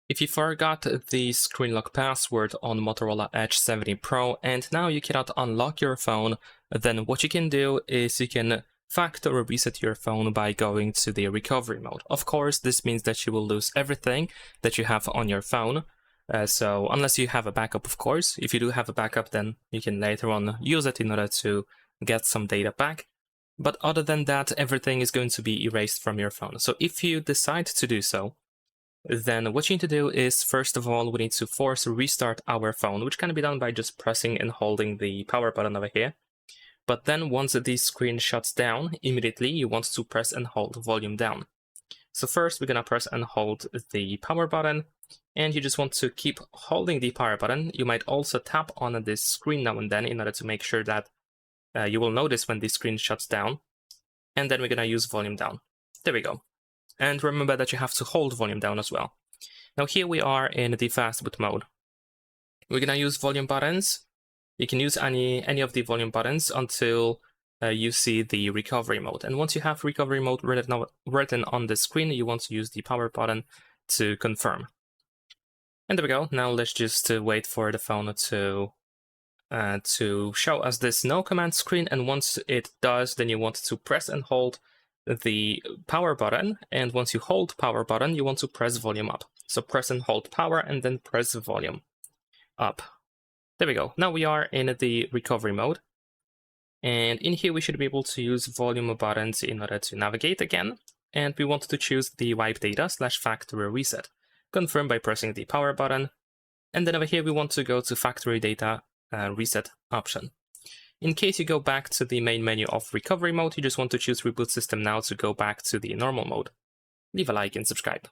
If you forgot the screen lock password on Motorola Edge 70 Pro and now you cannot unlock your phone, then what you can do is you can factory reset your phone by going to the recovery mode. Of course, this means that you will lose everything that you have on your phone. So unless you have a backup, of course. If you do have a backup, then you can later on use it in order to get some data back. But other than that, everything is going to be erased from your phone. So if you decide to do so, then what you need to do is, first of all, we need to force restart our phone, which can be done by just pressing and holding the power button over here. But then once the screen shuts down, immediately you want to press and hold volume down. So first we're going to press and hold the power button, and you just want to keep holding the power button. You might also tap on this screen now and then in order to make sure that you will notice when the screen shuts down. And then we're going to use volume down. There we go. And remember that you have to hold volume down as well. Now here we are in the fast boot mode. We're going to use volume buttons. You can use any of the volume buttons until you see the recovery mode. And once you have recovery mode written on the screen, you want to use the power button to confirm. And there we go. Now let's just wait for the phone to show us this no command screen. And once it does, then you want to press and hold the power button, and once you hold power button, you want to press volume up. So press and hold power and then press volume up. There we go. Now we are in the recovery mode, and in here we should be able to use volume buttons in order to navigate again, and we want to choose the wipe data / factory reset. Confirm by pressing the power button, and then over here we want to go to factory data reset option. In case you go back to the main menu of recovery mode, you just want to choose reboot system now to go back to the normal mode. Leave a like and subscribe.